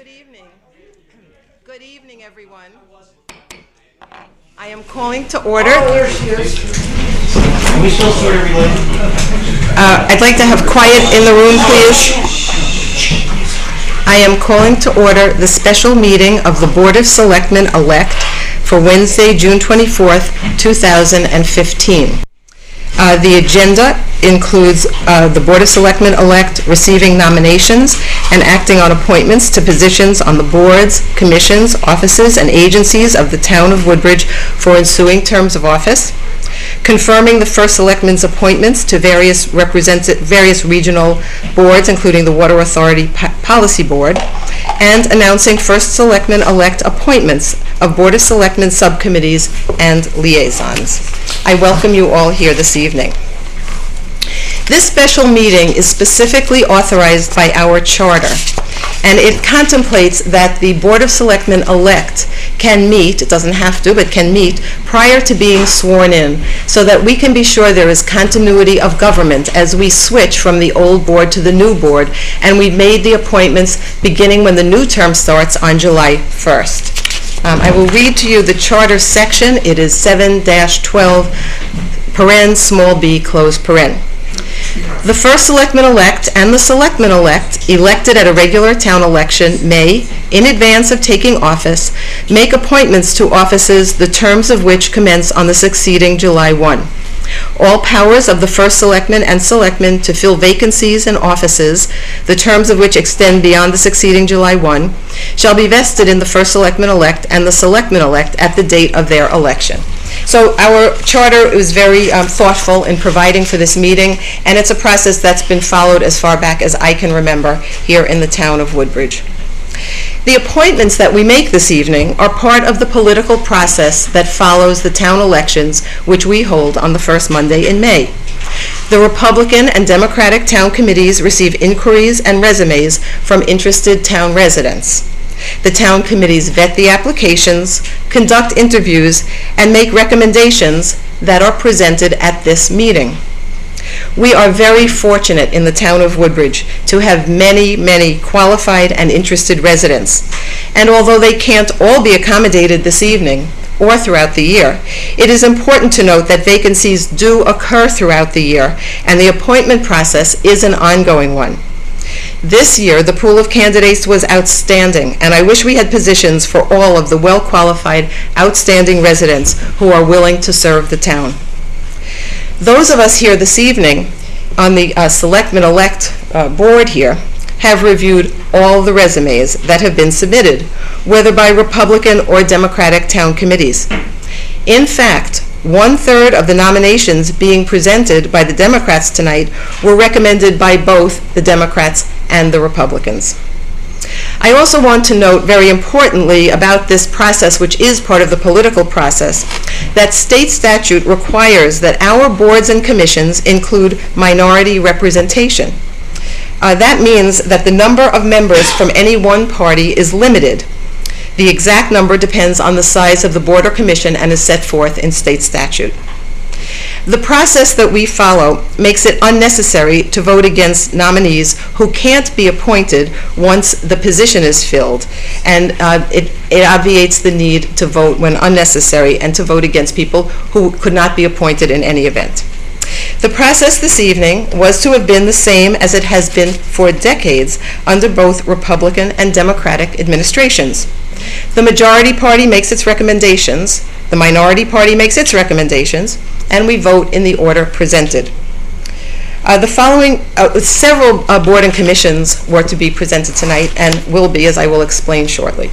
Good evening. Good evening, everyone. I am calling to order. There she is. Can we still see her related? I'd like to have quiet in the room, please. I am calling to order the special meeting of the Board of Selectmen Elect for Wednesday, June 24th, 2015. The agenda includes the Board of Selectmen Elect receiving nominations and acting on appointments to positions on the boards, commissions, offices, and agencies of the Town of Woodbridge for ensuing terms of office, confirming the First Selectmen's appointments to various regional boards, including the Water Authority Policy Board, and announcing First Selectmen Elect appointments of Board of Selectmen subcommittees and liaisons. I welcome you all here this evening. This special meeting is specifically authorized by our charter, and it contemplates that the Board of Selectmen Elect can meet, it doesn't have to, but can meet prior to being sworn in, so that we can be sure there is continuity of government as we switch from the old board to the new board, and we made the appointments beginning when the new term starts on July 1st. I will read to you the charter section. It is 7-12, paren, small b, close paren. The First Selectmen-Elect and the Selectmen-Elect, elected at a regular town election, may, in advance of taking office, make appointments to offices the terms of which commence on the succeeding July 1. All powers of the First Selectmen and Selectmen to fill vacancies in offices, the terms of which extend beyond the succeeding July 1, shall be vested in the First Selectmen-Elect and the Selectmen-Elect at the date of their election. So our charter was very thoughtful in providing for this meeting, and it's a process that's been followed as far back as I can remember here in the town of Woodbridge. The appointments that we make this evening are part of the political process that follows the town elections, which we hold on the first Monday in May. The Republican and Democratic town committees receive inquiries and resumes from interested town residents. The town committees vet the applications, conduct interviews, and make recommendations that are presented at this meeting. We are very fortunate in the town of Woodbridge to have many, many qualified and interested residents. And although they can't all be accommodated this evening or throughout the year, it is important to note that vacancies do occur throughout the year, and the appointment process is an ongoing one. This year, the pool of candidates was outstanding, and I wish we had positions for all of the well-qualified, outstanding residents who are willing to serve the town. Those of us here this evening on the Selectmen-Elect board here have reviewed all the resumes that have been submitted, whether by Republican or Democratic town committees. In fact, 1/3 of the nominations being presented by the Democrats tonight were recommended by both the Democrats and the Republicans. I also want to note very importantly about this process, which is part of the political process, that state statute requires that our boards and commissions include minority representation. That means that the number of members from any one party is limited. The exact number depends on the size of the board or commission and is set forth in state statute. The process that we follow makes it unnecessary to vote against nominees who can't be appointed once the position is filled, and it obviates the need to vote when unnecessary and to vote against people who could not be appointed in any event. The process this evening was to have been the same as it has been for decades under both Republican and Democratic administrations. The majority party makes its recommendations, the minority party makes its recommendations, and we vote in the order presented. The following, several board and commissions were to be presented tonight and will be, as I will explain shortly.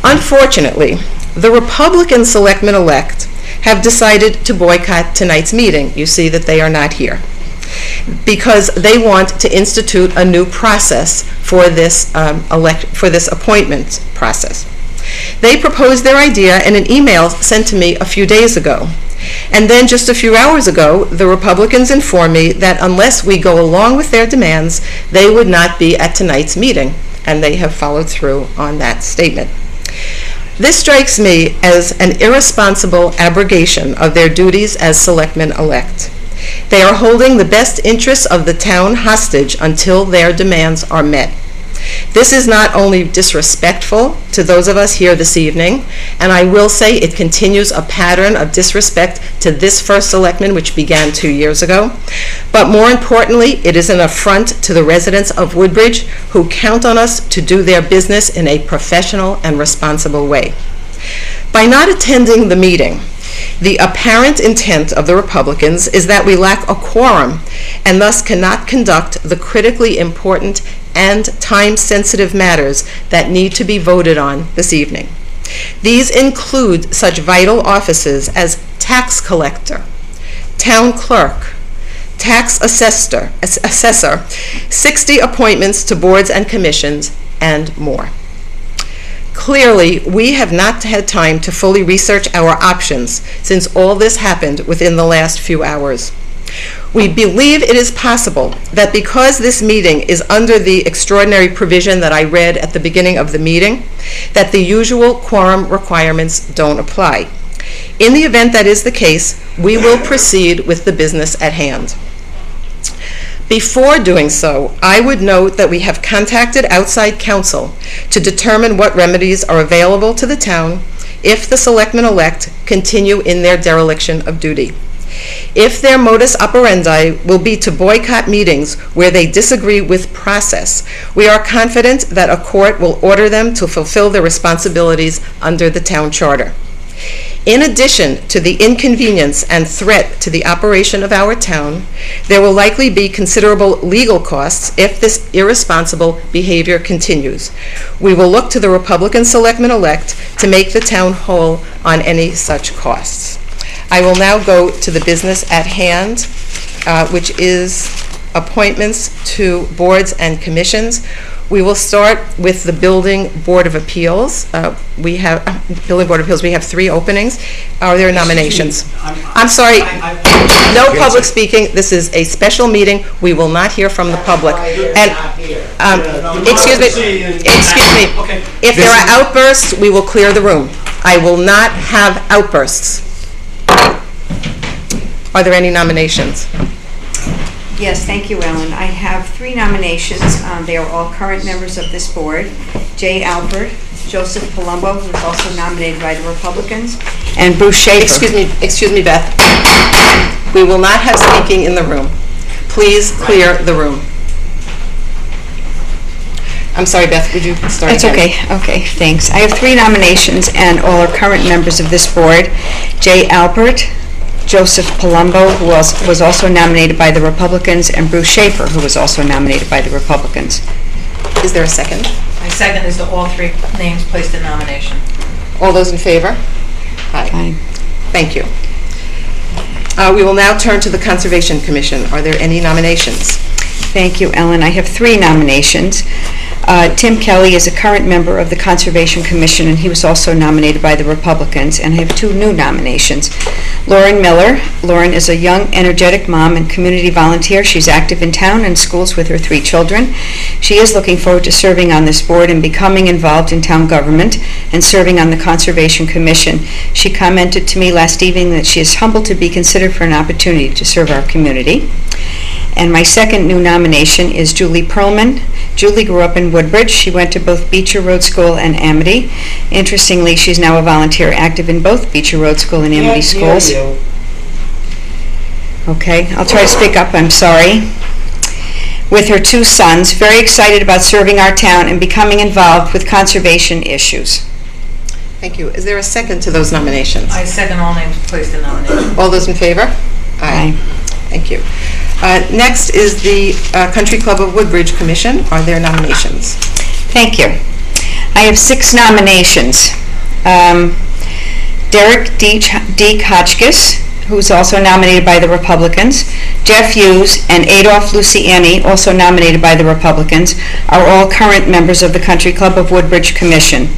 Unfortunately, the Republican Selectmen-Elect have decided to boycott tonight's meeting. You see that they are not here, because they want to institute a new process for this appointment process. They proposed their idea in an email sent to me a few days ago. And then just a few hours ago, the Republicans informed me that unless we go along with their demands, they would not be at tonight's meeting, and they have followed through on that statement. This strikes me as an irresponsible abrogation of their duties as Selectmen-Elect. They are holding the best interests of the town hostage until their demands are met. This is not only disrespectful to those of us here this evening, and I will say it continues a pattern of disrespect to this first selectman, which began 2 years ago, but more importantly, it is an affront to the residents of Woodbridge who count on us to do their business in a professional and responsible way. By not attending the meeting, the apparent intent of the Republicans is that we lack a quorum and thus cannot conduct the critically important and time-sensitive matters that need to be voted on this evening. These include such vital offices as tax collector, town clerk, tax assessor, 60 appointments to boards and commissions, and more. Clearly, we have not had time to fully research our options since all this happened within the last few hours. We believe it is possible that because this meeting is under the extraordinary provision that I read at the beginning of the meeting, that the usual quorum requirements don't apply. In the event that is the case, we will proceed with the business at hand. Before doing so, I would note that we have contacted outside counsel to determine what remedies are available to the town if the Selectmen Elect continue in their dereliction of duty. If their modus operandi will be to boycott meetings where they disagree with process, we are confident that a court will order them to fulfill their responsibilities under the town charter. In addition to the inconvenience and threat to the operation of our town, there will likely be considerable legal costs if this irresponsible behavior continues. We will look to the Republican Selectmen Elect to make the town whole on any such costs. I will now go to the business at hand, which is appointments to boards and commissions. We will start with the Building Board of Appeals. We have 3 openings. Are there nominations? I'm sorry, no public speaking. This is a special meeting. We will not hear from the public. And excuse me. If there are outbursts, we will clear the room. I will not have outbursts. Are there any nominations? Yes, thank you, Ellen. I have 3 nominations. They are all current members of this board. Jay Albert, Joseph Palumbo, who is also nominated by the Republicans, and Bruce Schaefer. Excuse me, Beth. We will not have speaking in the room. Please clear the room. I'm sorry, Beth, would you start It's again? okay, thanks. I have 3 nominations, and all are current members of this board. Jay Albert, Joseph Palumbo, who was also nominated by the Republicans, and Bruce Schaefer, who was also nominated by the Republicans. Is there a second? My second is all 3 names placed in nomination. All those in favor? Aye. Aye. Thank you. We will now turn to the Conservation Commission. Are there any nominations? Thank you, Ellen. I have 3 nominations. Tim Kelly is a current member of the Conservation Commission, and he was also nominated by the Republicans. And I have 2 new nominations. Lauren Miller. Lauren is a young, energetic mom and community volunteer. She's active in town and schools with her 3 children. She is looking forward to serving on this board and becoming involved in town government and serving on the Conservation Commission. She commented to me last evening that she is humbled to be considered for an opportunity to serve our community. And my second new nomination is Julie Perlman. Julie grew up in Woodbridge. She went to both Beecher Road School and Amity. Interestingly, she's now a volunteer active in both Beecher Road School and Amity schools. Okay, I'll try to speak up, I'm sorry. With her 2 sons, very excited about serving our town and becoming involved with conservation issues. Thank you. Is there a second to those nominations? I second all names placed in nomination. All those in favor? Aye. Thank you. Next is the Country Club of Woodbridge Commission. Are there nominations? Thank you. I have 6 nominations. Derek D. Hotchkiss, who's also nominated by the Republicans, Jeff Hughes, and Adolph Luciani, also nominated by the Republicans, are all current members of the Country Club of Woodbridge Commission.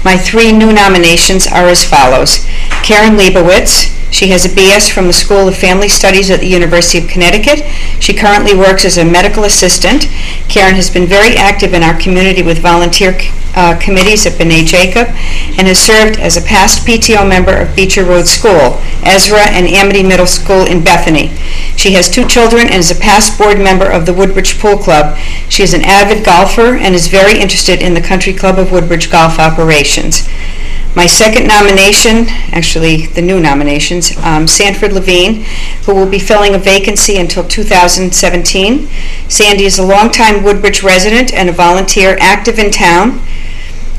My 3 new nominations are as follows. Karen Leibowitz. She has a BS from the School of Family Studies at the University of Connecticut. She currently works as a medical assistant. Karen has been very active in our community with volunteer committees at B'nai Jacob and has served as a past PTO member of Beecher Road School, Ezra and Amity Middle School in Bethany. She has 2 children and is a past board member of the Woodbridge Pool Club. She is an avid golfer and is very interested in the Country Club of Woodbridge golf operations. My second nomination, actually the new nominations, Sanford Levine, who will be filling a vacancy until 2017. Sandy is a longtime Woodbridge resident and a volunteer active in town,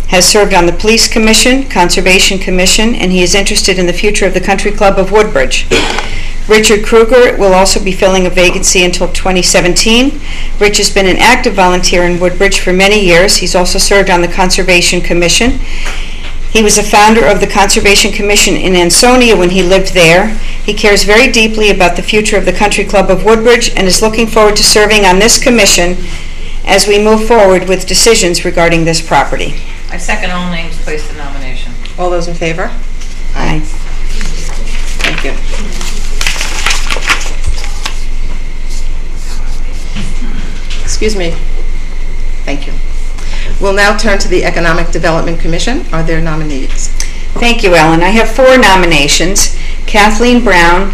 has served on the Police Commission, Conservation Commission, and he is interested in the future of the Country Club of Woodbridge. Richard Kruger will also be filling a vacancy until 2017. Rich has been an active volunteer in Woodbridge for many years. He's also served on the Conservation Commission. He was a founder of the Conservation Commission in Ansonia when he lived there. He cares very deeply about the future of the Country Club of Woodbridge and is looking forward to serving on this commission as we move forward with decisions regarding this property. I second all names placed in nomination. All those in favor? Aye. Thank you. Excuse me. Thank you. We'll now turn to the Economic Development Commission. Are there nominees? Thank you, Ellen. I have 4 nominations. Kathleen Brown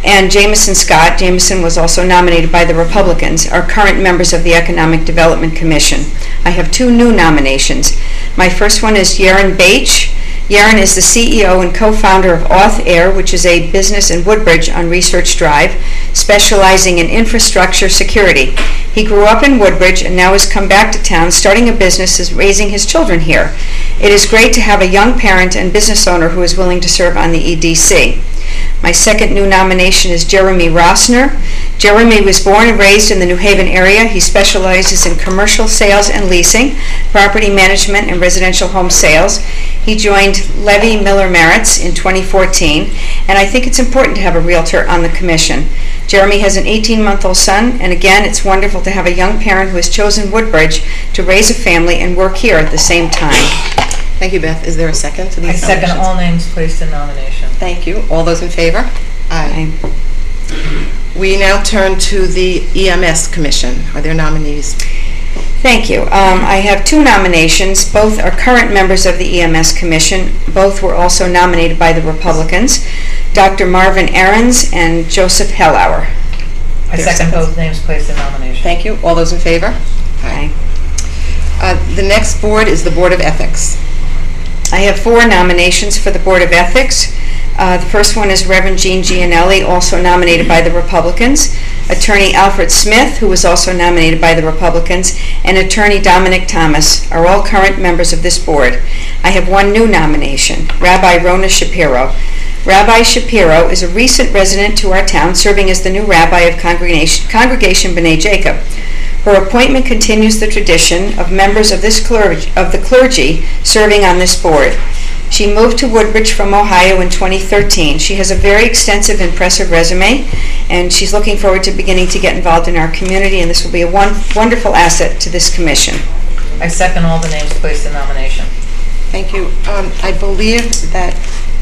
and Jameson Scott. Jameson was also nominated by the Republicans, are current members of the Economic Development Commission. I have 2 new nominations. My first one is Yaron Bache. Yaron is the CEO and co-founder of Auth Air, which is a business in Woodbridge on Research Drive, specializing in infrastructure security. He grew up in Woodbridge and now has come back to town, starting a business and raising his children here. It is great to have a young parent and business owner who is willing to serve on the EDC. My second new nomination is Jeremy Rossner. Jeremy was born and raised in the New Haven area. He specializes in commercial sales and leasing, property management, and residential home sales. He joined Levy Miller Merritts in 2014, and I think it's important to have a realtor on the commission. Jeremy has an 18-month-old son, and again, it's wonderful to have a young parent who has chosen Woodbridge to raise a family and work here at the same time. Thank you, Beth. Is there a second to these I second nominations? all names placed in nomination. Thank you. All those in favor? Aye. We now turn to the EMS Commission. Are there nominees? Thank you. I have 2 nominations. Both are current members of the EMS Commission. Both were also nominated by the Republicans, Dr. Marvin Ahrens and Joseph Hellauer. I second those names placed in nomination. Thank you. All those in favor? Aye. The next board is the Board of Ethics. I have 4 nominations for the Board of Ethics. The first one is Reverend Jean Gianelli, also nominated by the Republicans, Attorney Alfred Smith, who was also nominated by the Republicans, and Attorney Dominic Thomas are all current members of this board. I have 1 new nomination, Rabbi Rona Shapiro. Rabbi Shapiro is a recent resident to our town, serving as the new rabbi of Congregation B'nai Jacob. Her appointment continues the tradition of members of the clergy serving on this board. She moved to Woodbridge from Ohio in 2013. She has a very extensive, impressive resume, and she's looking forward to beginning to get involved in our community, and this will be a wonderful asset to this commission. I second all the names placed in nomination. Thank you. I believe that,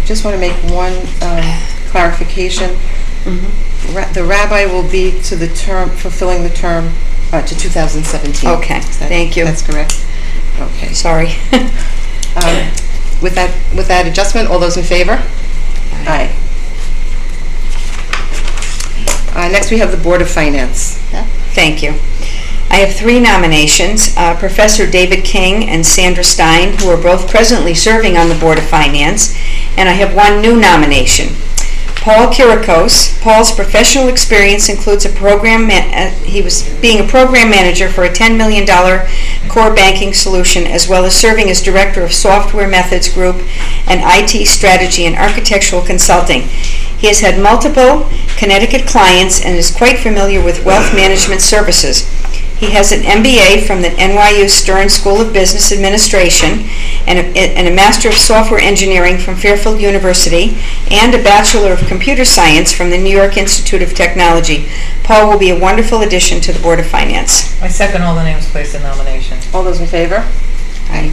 just want to make one clarification. The rabbi will be to the term, fulfilling the term to 2017. Okay, thank you. That's correct. Okay. Sorry. With that adjustment, all those in favor? Aye. Next, we have the Board of Finance. Yeah? Thank you. I have 3 nominations, Professor David King and Sandra Stein, who are both presently serving on the Board of Finance, and I have 1 new nomination. Paul Kirikos. Paul's professional experience includes he was being a program manager for a $10 million core banking solution, as well as serving as director of Software Methods Group and IT Strategy and Architectural Consulting. He has had multiple Connecticut clients and is quite familiar with wealth management services. He has an MBA from the NYU Stern School of Business Administration and a Master of Software Engineering from Fairfield University and a Bachelor of Computer Science from the New York Institute of Technology. Paul will be a wonderful addition to the Board of Finance. I second all the names placed in nomination. All those in favor? Aye.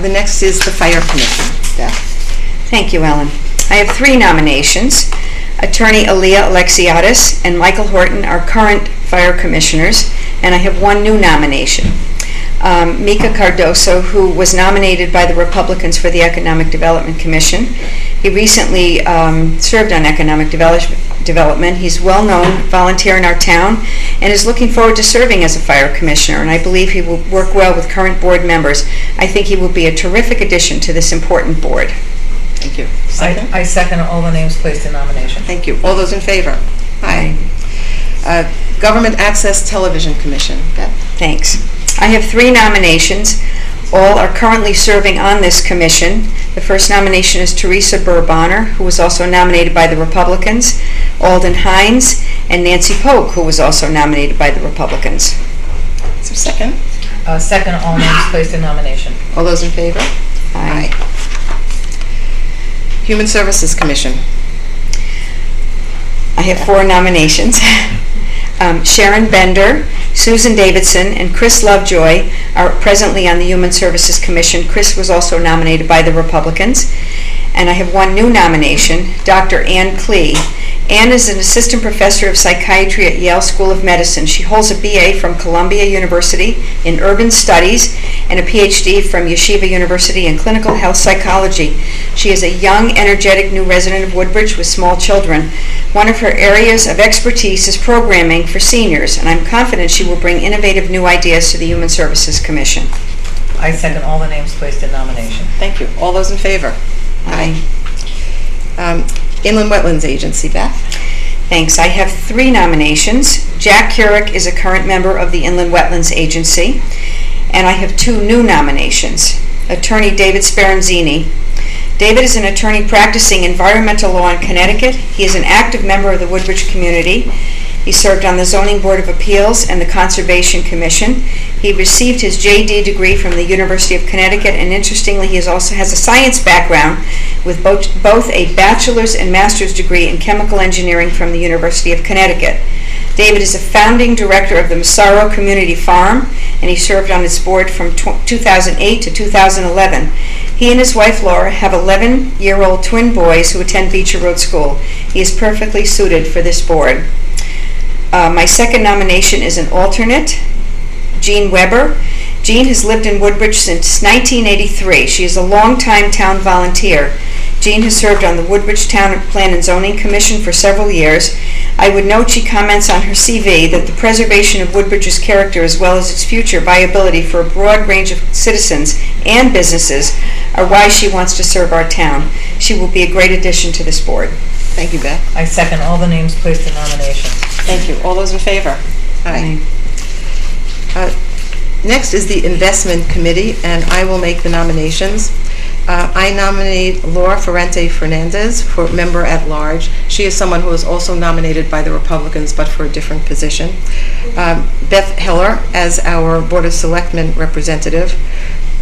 The next is the Fire Commission. Beth? Thank you, Ellen. I have 3 nominations. Attorney Aaliyah Alexiadis and Michael Horton are current fire commissioners, and I have 1 new nomination. Mika Cardoso, who was nominated by the Republicans for the Economic Development Commission. He recently served on Economic Development. He's a well-known volunteer in our town and is looking forward to serving as a fire commissioner, and I believe he will work well with current board members. I think he will be a terrific addition to this important board. Thank you. Second? I second all the names placed in nomination. Thank you. All those in favor? Aye. Government Access Television Commission. Beth? Thanks. I have 3 nominations. All are currently serving on this commission. The first nomination is Teresa Burr Bonner, who was also nominated by the Republicans, Alden Hines, and Nancy Polk, who was also nominated by the Republicans. Is there a second? Second all names placed in nomination. All those in favor? Aye. Human Services Commission. I have 4 nominations. Sharon Bender, Susan Davidson, and Chris Lovejoy are presently on the Human Services Commission. Chris was also nominated by the Republicans. And I have 1 new nomination, Dr. Ann Klee. Ann is an assistant professor of psychiatry at Yale School of Medicine. She holds a BA from Columbia University in urban studies and a PhD from Yeshiva University in clinical health psychology. She is a young, energetic new resident of Woodbridge with small children. One of her areas of expertise is programming for seniors, and I'm confident she will bring innovative new ideas to the Human Services Commission. I second all the names placed in nomination. Thank you. All those in favor? Aye. Inland Wetlands Agency. Beth? Thanks. I have 3 nominations. Jack Keurig is a current member of the Inland Wetlands Agency. And I have 2 new nominations. Attorney David Speranzini. David is an attorney practicing environmental law in Connecticut. He is an active member of the Woodbridge community. He served on the Zoning Board of Appeals and the Conservation Commission. He received his JD degree from the University of Connecticut, and interestingly, he also has a science background with both a bachelor's and master's degree in chemical engineering from the University of Connecticut. David is a founding director of the Massaro Community Farm, and he served on its board from 2008 to 2011. He and his wife Laura have 11-year-old twin boys who attend Beecher Road School. He is perfectly suited for this board. My second nomination is an alternate, Jean Weber. Jean has lived in Woodbridge since 1983. She is a longtime town volunteer. Jean has served on the Woodbridge Town Plan and Zoning Commission for several years. I would note she comments on her CV that the preservation of Woodbridge's character as well as its future viability for a broad range of citizens and businesses are why she wants to serve our town. She will be a great addition to this board. Thank you, Beth. I second all the names placed in nomination. Thank you. All those in favor? Aye. Next is the Investment Committee, and I will make the nominations. I nominate Laura Ferrante Fernandez for member at large. She is someone who is also nominated by the Republicans, but for a different position. Beth Heller as our Board of Selectmen representative.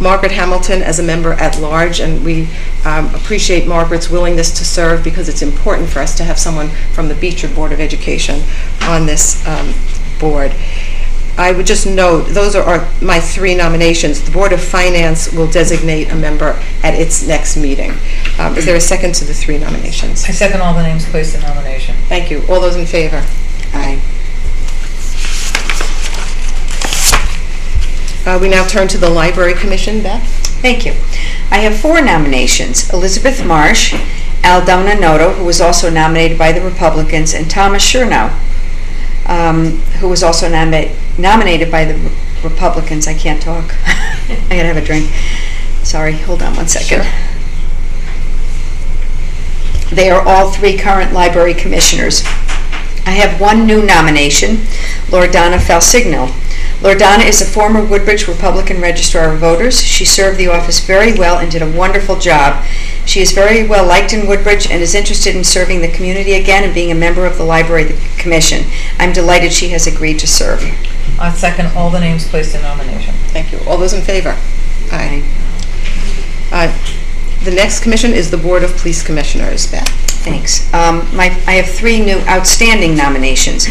Margaret Hamilton as a member at large, and we appreciate Margaret's willingness to serve because it's important for us to have someone from the Beecher Board of Education on this board. I would just note, those are my 3 nominations. The Board of Finance will designate a member at its next meeting. Is there a second to the 3 nominations? I second all the names placed in nomination. Thank you. All those in favor? Aye. We now turn to the Library Commission. Beth? Thank you. I have 4 nominations. Elizabeth Marsh, Aldona Noto, who was also nominated by the Republicans, and Thomas Chernow, who was also nominated by the Republicans. I can't talk. I gotta have a drink. Sorry, hold on one second. Sure. They are all 3 current library commissioners. I have 1 new nomination, Loredana Falsigno. Loredana is a former Woodbridge Republican Registrar of Voters. She served the office very well and did a wonderful job. She is very well liked in Woodbridge and is interested in serving the community again and being a member of the Library Commission. I'm delighted she has agreed to serve. I second all the names placed in nomination. Thank you. All those in favor? Aye. The next commission is the Board of Police Commissioners. Beth? Thanks. I have 3 new outstanding nominations.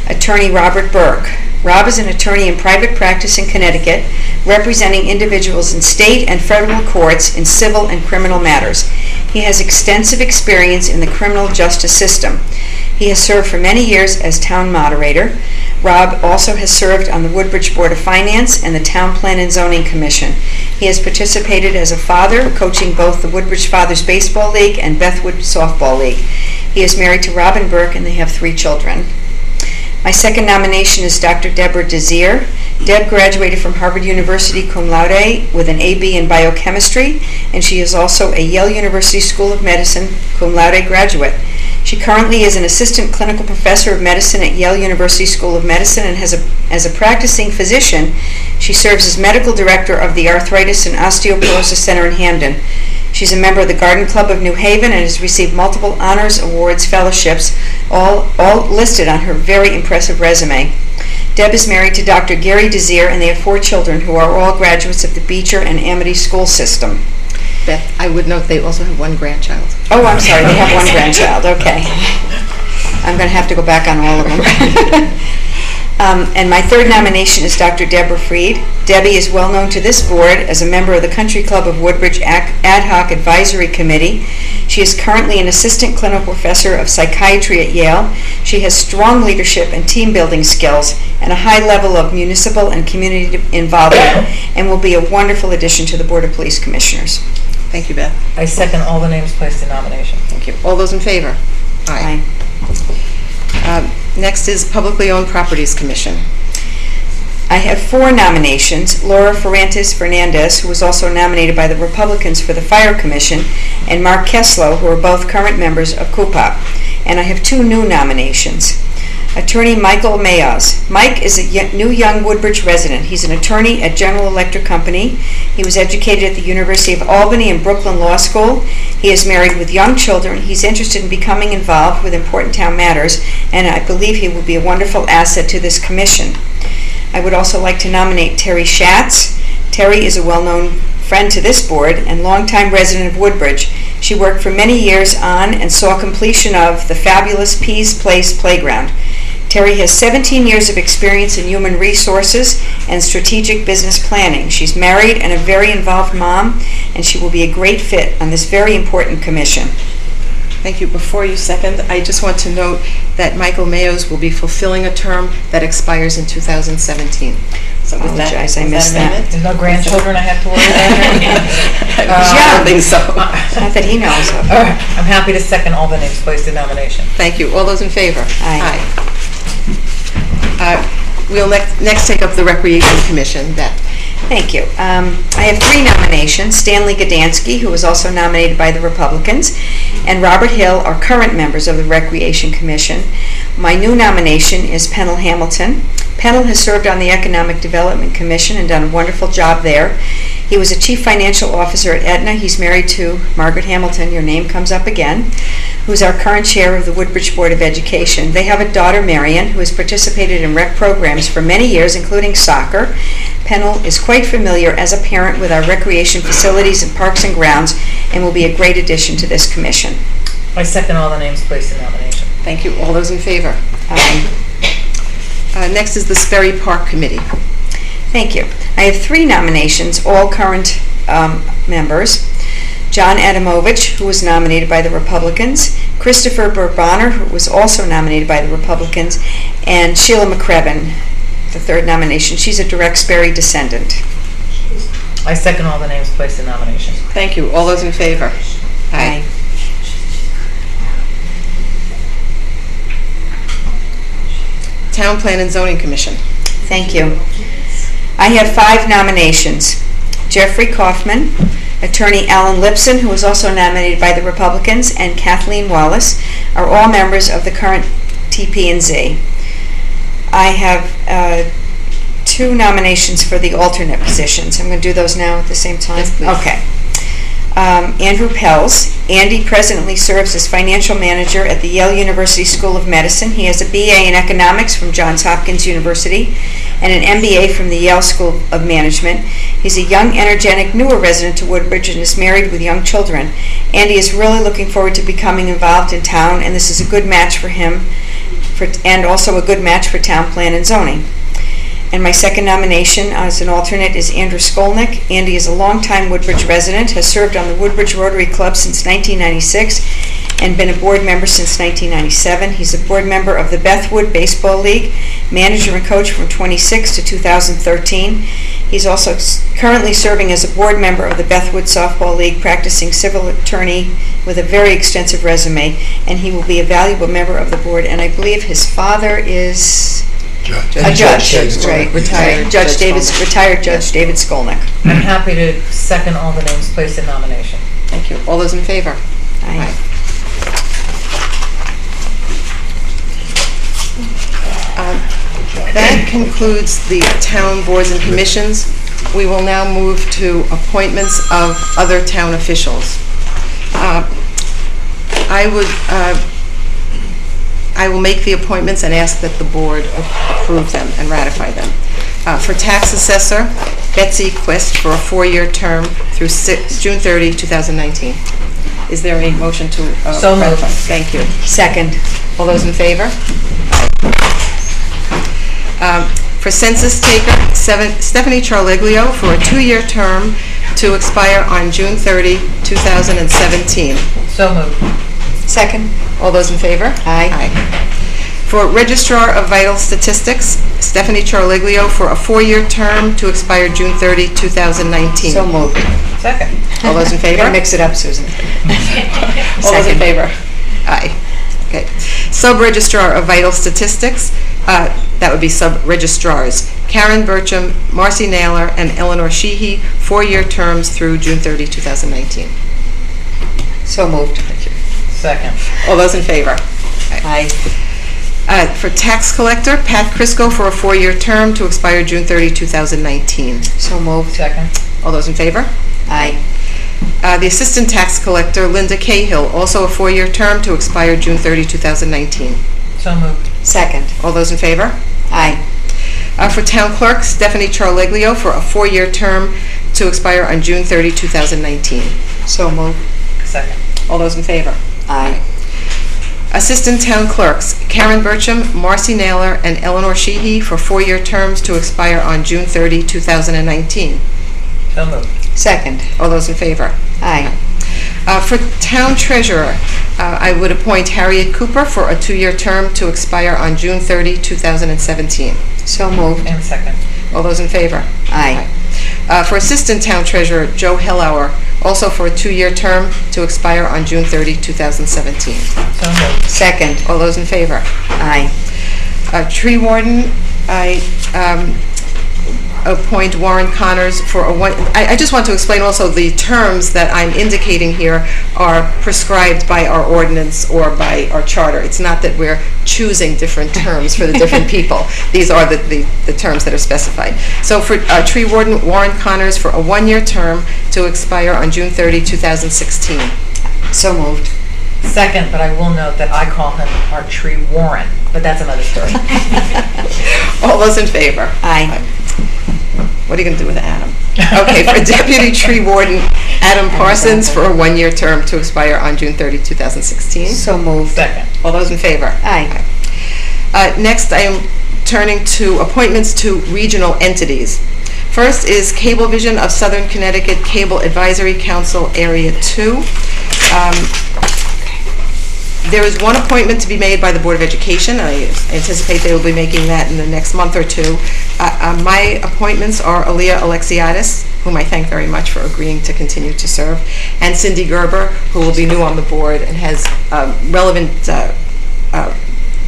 Attorney Robert Burke. Rob is an attorney in private practice in Connecticut, representing individuals in state and federal courts in civil and criminal matters. He has extensive experience in the criminal justice system. He has served for many years as town moderator. Rob also has served on the Woodbridge Board of Finance and the Town Plan and Zoning Commission. He has participated as a father, coaching both the Woodbridge Fathers Baseball League and Bethwood Softball League. He is married to Robin Burke and they have 3 children. My second nomination is Dr. Deborah Desir. Deb graduated from Harvard University cum laude with an AB in biochemistry, and she is also a Yale University School of Medicine cum laude graduate. She currently is an assistant clinical professor of medicine at Yale University School of Medicine, and as a practicing physician, she serves as medical director of the Arthritis and Osteoporosis Center in Hamden. She's a member of the Garden Club of New Haven and has received multiple honors, awards, fellowships, all listed on her very impressive resume. Deb is married to Dr. Gary Desir, and they have 4 children who are all graduates of the Beecher and Amity school system. Beth, I would note they also have 1 grandchild. Oh, I'm sorry, they have 1 grandchild, okay. I'm going to have to go back on all of them. And my third nomination is Dr. Deborah Freed. Debbie is well known to this board as a member of the Country Club of Woodbridge Ad Hoc Advisory Committee. She is currently an assistant clinical professor of psychiatry at Yale. She has strong leadership and team building skills and a high level of municipal and community involvement, and will be a wonderful addition to the Board of Police Commissioners. Thank you, Beth. I second all the names placed in nomination. Thank you. All those in favor? Aye. Next is Publicly Owned Properties Commission. I have 4 nominations: Laura Ferrantes Fernandez, who was also nominated by the Republicans for the Fire Commission, and Mark Keslow, who are both current members of CUPOP. And I have 2 new nominations. Attorney Michael Mayos. Mike is a new young Woodbridge resident. He's an attorney at General Electric Company. He was educated at the University of Albany and Brooklyn Law School. He is married with young children. He's interested in becoming involved with important town matters, and I believe he will be a wonderful asset to this commission. I would also like to nominate Terry Schatz. Terry is a well-known friend to this board and longtime resident of Woodbridge. She worked for many years on and saw completion of the fabulous Pease Place Playground. Terry has 17 years of experience in human resources and strategic business planning. She's married and a very involved mom, and she will be a great fit on this very important commission. Thank you. Before you second, I just want to note that Michael Mayos will be fulfilling a term that expires in 2017. So with that, Apologize, I missed that. amendment? There's no grandchildren I have to worry about? I don't think so. Not that he knows of. All right, I'm happy to second all the names placed in nomination. Thank you. All those in favor? Aye. We'll next take up the Recreation Commission. Beth. Thank you. I have 3 nominations. Stanley Gdansky, who was also nominated by the Republicans, and Robert Hill are current members of the Recreation Commission. My new nomination is Pennell Hamilton. Pennell has served on the Economic Development Commission and done a wonderful job there. He was a chief financial officer at Aetna. He's married to Margaret Hamilton, your name comes up again, who's our current chair of the Woodbridge Board of Education. They have a daughter, Marion, who has participated in rec programs for many years, including soccer. Pennell is quite familiar as a parent with our recreation facilities and parks and grounds and will be a great addition to this commission. I second all the names placed in nomination. Thank you. All those in favor? Next is the Sperry Park Committee. Thank you. I have 3 nominations, all current members. John Adamovich, who was nominated by the Republicans, Christopher Burbonner, who was also nominated by the Republicans, and Sheila McCrevin, the 3rd nomination. She's a direct Sperry descendant. I second all the names placed in nomination. Thank you. All those in favor? Aye. Town Plan and Zoning Commission. Thank you. I have 5 nominations. Jeffrey Kaufman, attorney Alan Lipson, who was also nominated by the Republicans, and Kathleen Wallace are all members of the current TP&Z. I have 2 nominations for the alternate positions. I'm going to do those now at the same time. Yes, please. Okay. Andrew Pelz. Andy presently serves as financial manager at the Yale University School of Medicine. He has a BA in economics from Johns Hopkins University and an MBA from the Yale School of Management. He's a young, energetic, newer resident to Woodbridge and is married with young children. Andy is really looking forward to becoming involved in town, and this is a good match for him, and also a good match for Town Plan and Zoning. And my second nomination as an alternate is Andrew Skolnick. Andy is a longtime Woodbridge resident, has served on the Woodbridge Rotary Club since 1996, and been a board member since 1997. He's a board member of the Bethwood Baseball League, manager and coach from 26 to 2013. He's also currently serving as a board member of the Bethwood Softball League, practicing civil attorney with a very extensive resume, and he will be a valuable member of the board. And I believe his father is a judge, right? Retired Judge David, retired Judge David Skolnick. I'm happy to second all the names placed in nomination. Thank you. All those in favor? Aye. That concludes the town boards and commissions. We will now move to appointments of other town officials. I will make the appointments and ask that the board approve them and ratify them. For tax assessor, Betsy Quist for a 4-year term through June 30, 2019. Is there a motion to So moved. ratify? Thank you. Second. All those in favor? For census taker, Stephanie Charliglio for a 2-year term to expire on June 30, 2017. So moved. Second. All those in favor? Aye. For registrar of vital statistics, Stephanie Charliglio for a 4-year term to expire June 30, 2019. So moved. Second. All those in favor? Gotta mix it up, Susan. All those in Second. favor? Aye. Okay. Sub-registrar of vital statistics, that would be sub-registrars, Karen Burcham, Marcy Naylor, and Eleanor Sheehy, 4-year terms through June 30, 2019. So moved. Second. All those in favor? Aye. For tax collector, Pat Crisco for a 4-year term to expire June 30, 2019. So moved. Second. All those in favor? Aye. The assistant tax collector, Linda Cahill, also a 4-year term to expire June 30, 2019. So moved. Second. All those in favor? Aye. For town clerk, Stephanie Charliglio for a 4-year term to expire on June 30, 2019. So moved. Second. All those in favor? Aye. Assistant town clerks, Karen Burcham, Marcy Naylor, and Eleanor Sheehy for 4-year terms to expire on June 30, 2019. So moved. Second. All those in favor? Aye. For town treasurer, I would appoint Harriet Cooper for a 2-year term to expire on June 30, 2017. So moved. And second. All those in favor? Aye. For assistant town treasurer, Joe Hellauer, also for a 2-year term to expire on June 30, 2017. So moved. Second. All those in favor? Aye. Tree warden, I appoint Warren Connors for a I just want to explain also the terms that I'm indicating here are prescribed by our ordinance or by our charter. It's not that we're choosing different terms for the different people. These are the terms that are specified. So for tree warden, Warren Connors for a 1-year term to expire on June 30, 2016. So moved. Second, but I will note that I call him our tree warren, but that's another story. All those in favor? Aye. What are you going to do with Adam? Okay, for deputy tree warden, Adam Parsons for a 1-year term to expire on June 30, 2016. So moved. Second. All those in favor? Aye. Next, I am turning to appointments to regional entities. First is Cablevision of Southern Connecticut Cable Advisory Council Area 2. There is one appointment to be made by the Board of Education. I anticipate they will be making that in the next month or two. My appointments are Aaliyah Alexiadis, whom I thank very much for agreeing to continue to serve, and Cindy Gerber, who will be new on the board and has relevant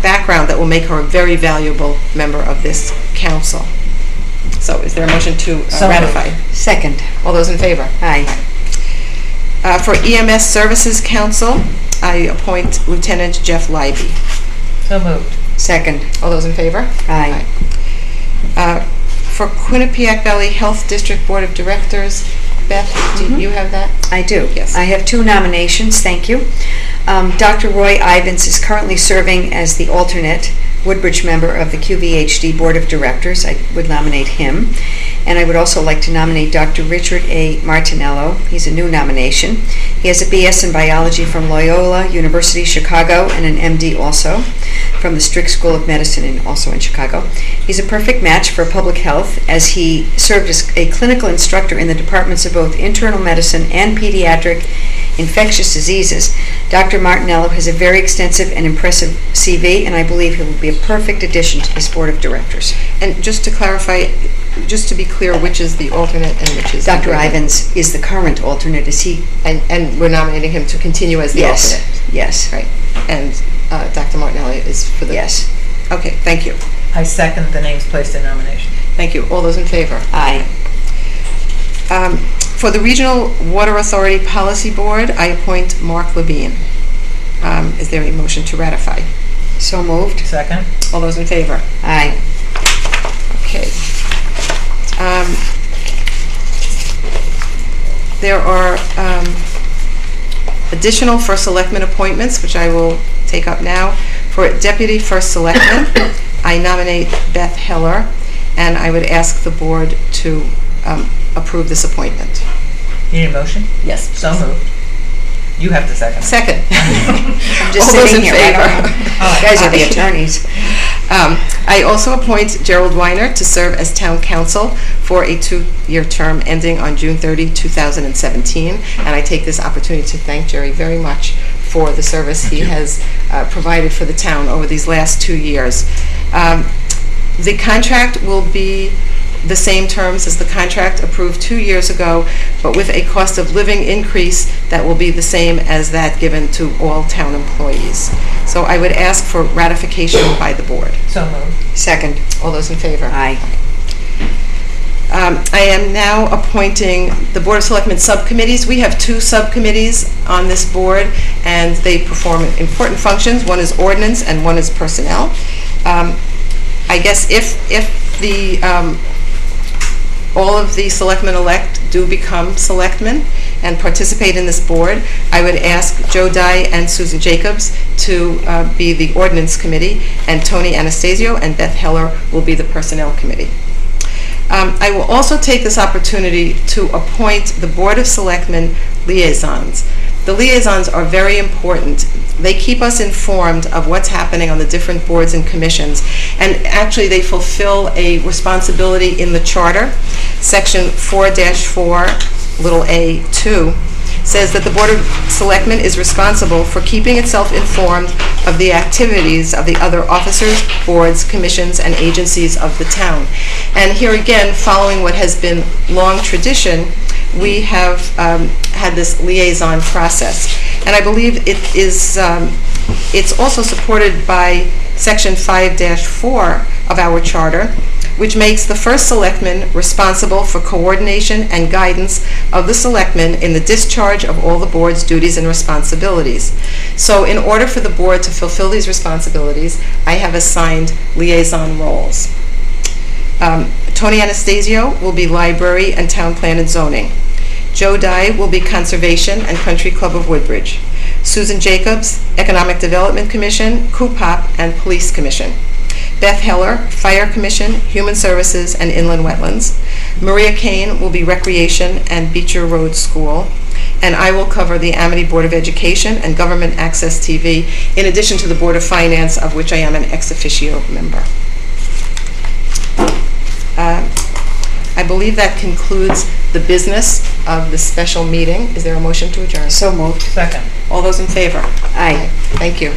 background that will make her a very valuable member of this council. So is there a motion to ratify? Second. All those in favor? Aye. For EMS Services Council, I appoint Lieutenant Jeff Leiby. So moved. Second. All those in favor? Aye. For Quinnipiac Valley Health District Board of Directors, Beth, do you have that? I do. Yes. I have 2 nominations, thank you. Dr. Roy Ivins is currently serving as the alternate Woodbridge member of the QVHD Board of Directors. I would nominate him. And I would also like to nominate Dr. Richard A. Martinello. He's a new nomination. He has a BS in biology from Loyola University, Chicago, and an MD also from the Strick School of Medicine, also in Chicago. He's a perfect match for public health, as he served as a clinical instructor in the departments of both internal medicine and pediatric infectious diseases. Dr. Martinello has a very extensive and impressive CV, and I believe he will be a perfect addition to this board of directors. And just to clarify, just to be clear, which is the alternate and which is... Dr. Ivins is the current alternate. Is he? And we're nominating him to continue as the alternate? Yes. Right. And Dr. Martinelli is for the... Yes. Okay, thank you. I second the names placed in nomination. Thank you. All those in favor? Aye. For the Regional Water Authority Policy Board, I appoint Mark Levine. Is there a motion to ratify? So moved. Second? All those in favor? Aye. Okay. There are additional First Selectman appointments, which I will take up now. For Deputy First Selectman, I nominate Beth Heller, and I would ask the board to approve this appointment. You need a motion? Yes. So moved. You have to second. Second. I'm just All those sitting in here. favor? You guys are the attorneys. I also appoint Gerald Weiner to serve as town council for a 2-year term ending on June 30, 2017. And I take this opportunity to thank Jerry very much for the service he has provided for the town over these last 2 years. The contract will be the same terms as the contract approved 2 years ago, but with a cost of living increase that will be the same as that given to all town employees. So I would ask for ratification by the board. So moved. Second. All those in favor? Aye. I am now appointing the Board of Selectmen subcommittees. We have 2 subcommittees on this board, and they perform important functions. One is ordinance and one is personnel. I guess if the all of the Selectmen Elect do become selectmen and participate in this board, I would ask Joe Dye and Susan Jacobs to be the Ordinance Committee, and Tony Anastasio and Beth Heller will be the Personnel Committee. I will also take this opportunity to appoint the Board of Selectmen liaisons. The liaisons are very important. They keep us informed of what's happening on the different boards and commissions. And actually, they fulfill a responsibility in the charter. Section 4-4, little a2, says that the Board of Selectmen is responsible for keeping itself informed of the activities of the other officers, boards, commissions, and agencies of the town. And here again, following what has been long tradition, we have had this liaison process. And I believe it is, it's also supported by Section 5-4 of our charter, which makes the first selectman responsible for coordination and guidance of the selectmen in the discharge of all the board's duties and responsibilities. So in order for the board to fulfill these responsibilities, I have assigned liaison roles. Tony Anastasio will be library and town plan and zoning. Joe Dye will be Conservation and Country Club of Woodbridge. Susan Jacobs, Economic Development Commission, COOPOP, and Police Commission. Beth Heller, Fire Commission, Human Services, and Inland Wetlands. Maria Kane will be Recreation and Beecher Road School. And I will cover the Amity Board of Education and Government Access TV, in addition to the Board of Finance, of which I am an ex officio member. I believe that concludes the business of the special meeting. Is there a motion to adjourn? So moved. Second. All those in favor? Aye. Thank you.